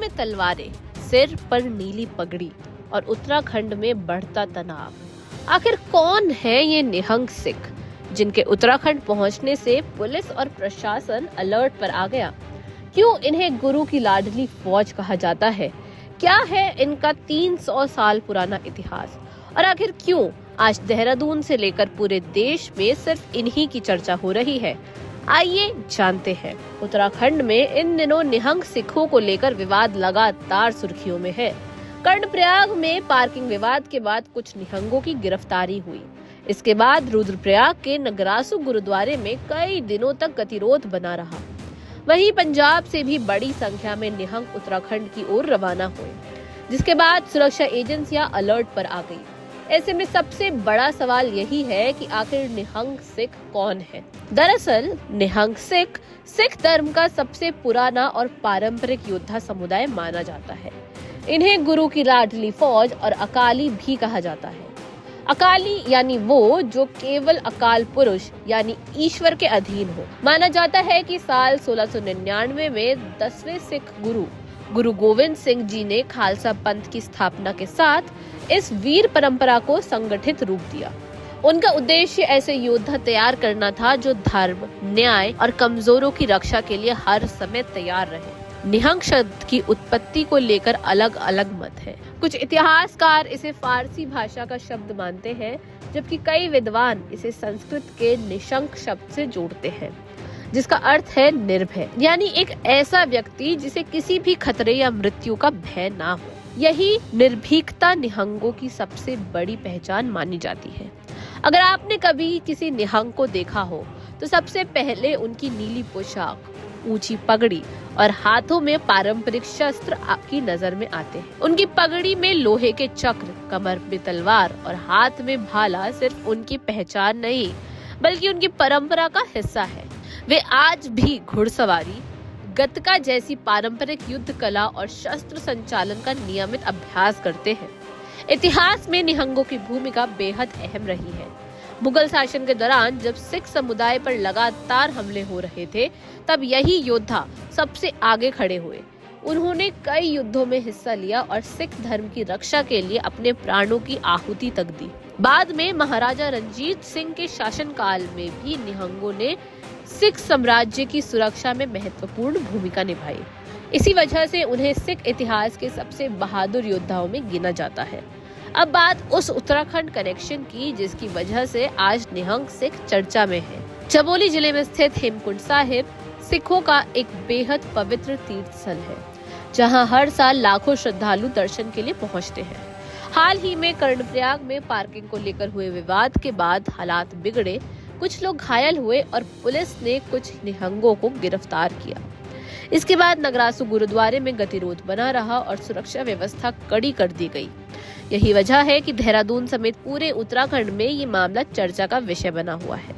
में तलवारें, सिर पर नीली पगड़ी और उत्तराखंड में बढ़ता तनाव। आखिर कौन है ये निहंग सिख जिनके उत्तराखंड पहुंचने से पुलिस और प्रशासन अलर्ट पर आ गया? क्यों इन्हें गुरु की लाडली फौज कहा जाता है? क्या है इनका 300 साल पुराना इतिहास? और आखिर क्यों आज देहरादून से लेकर पूरे देश में सिर्फ इन्हीं की चर्चा हो रही है? आइए जानते हैं। उत्तराखंड में इन दिनों निहंग सिखों को लेकर विवाद लगातार सुर्खियों में है। कर्णप्रयाग में पार्किंग विवाद के बाद कुछ निहंगों की गिरफ्तारी हुई। इसके बाद रुद्रप्रयाग के नगरासू गुरुद्वारे में कई दिनों तक गतिरोध बना रहा। वहीं पंजाब से भी बड़ी संख्या में निहंग उत्तराखंड की ओर रवाना हुए, जिसके बाद सुरक्षा एजेंसियां अलर्ट पर आ गई। ऐसे में सबसे बड़ा सवाल यही है कि आखिर निहंग सिख कौन है? दरअसल निहंग सिख धर्म का सबसे पुराना और पारंपरिक योद्धा समुदाय माना जाता है। इन्हें गुरु की लाडली फौज और अकाली भी कहा जाता है। अकाली यानी वो जो केवल अकाल पुरुष यानी ईश्वर के अधीन हो। माना जाता है कि साल 1699 में 10वें सिख गुरु गोविंद सिंह जी ने खालसा पंथ की स्थापना के साथ इस वीर परंपरा को संगठित रूप दिया। उनका उद्देश्य ऐसे योद्धा तैयार करना था जो धर्म, न्याय और कमजोरों की रक्षा के लिए हर समय तैयार रहे। निहंग शब्द की उत्पत्ति को लेकर अलग अलग मत है। कुछ इतिहासकार इसे फारसी भाषा का शब्द मानते हैं, जबकि कई विद्वान इसे संस्कृत के निशंक शब्द से जोड़ते हैं, जिसका अर्थ है निर्भय, यानी एक ऐसा व्यक्ति जिसे किसी भी खतरे या मृत्यु का भय ना हो। यही निर्भीकता निहंगों की सबसे बड़ी पहचान मानी जाती है। अगर आपने कभी किसी निहंग को देखा हो तो सबसे पहले उनकी नीली पोशाक, ऊंची पगड़ी और हाथों में पारंपरिक शस्त्र आपकी नजर में आते हैं। उनकी पगड़ी में लोहे के चक्र, कमर में तलवार और हाथ में भाला सिर्फ उनकी पहचान नहीं बल्कि उनकी परंपरा का हिस्सा है। वे आज भी घुड़सवारी, गतका जैसी पारंपरिक युद्ध कला और शस्त्र संचालन का नियमित अभ्यास करते हैं। इतिहास में निहंगों की भूमिका बेहद अहम रही है। मुगल शासन के दौरान जब सिख समुदाय पर लगातार हमले हो रहे थे, तब यही योद्धा सबसे आगे खड़े हुए। उन्होंने कई युद्धों में हिस्सा लिया और सिख धर्म की रक्षा के लिए अपने प्राणों की आहुति तक दी। बाद में महाराजा रणजीत सिंह के शासनकाल में भी निहंगों ने सिख साम्राज्य की सुरक्षा में महत्वपूर्ण भूमिका निभाई। इसी वजह से उन्हें सिख इतिहास के सबसे बहादुर योद्धाओं में गिना जाता है। अब बात उस उत्तराखंड कनेक्शन की जिसकी वजह से आज निहंग सिख चर्चा में है। चमोली जिले में स्थित हेमकुंड साहिब सिखों का एक बेहद पवित्र तीर्थ स्थल है, जहां हर साल लाखों श्रद्धालु दर्शन के लिए पहुंचते हैं। हाल ही में कर्णप्रयाग में पार्किंग को लेकर हुए विवाद के बाद हालात बिगड़े, कुछ लोग घायल हुए और पुलिस ने कुछ निहंगों को गिरफ्तार किया। इसके बाद नगरासू गुरुद्वारे में गतिरोध बना रहा और सुरक्षा व्यवस्था कड़ी कर दी गई। यही वजह है कि देहरादून समेत पूरे उत्तराखंड में ये मामला चर्चा का विषय बना हुआ है।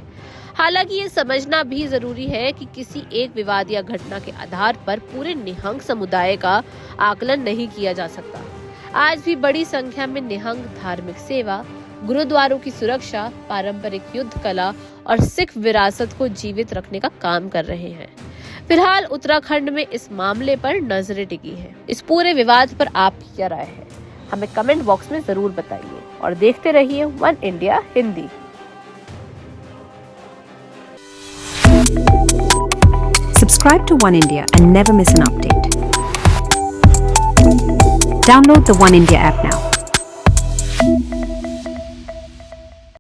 हालांकि ये समझना भी जरूरी है कि किसी एक विवाद या घटना के आधार पर पूरे निहंग समुदाय का आकलन नहीं किया जा सकता। आज भी बड़ी संख्या में निहंग धार्मिक सेवा, गुरुद्वारों की सुरक्षा, पारंपरिक युद्ध कला और सिख विरासत को जीवित रखने का काम कर रहे हैं। फिलहाल उत्तराखंड में इस मामले पर नजरें टिकी हैं। इस पूरे विवाद पर आपकी क्या राय है? हमें कमेंट बॉक्स में जरूर बताइए और देखते रहिए one India Hindi. Subscribe to One India and never miss an update. Download the One India app now.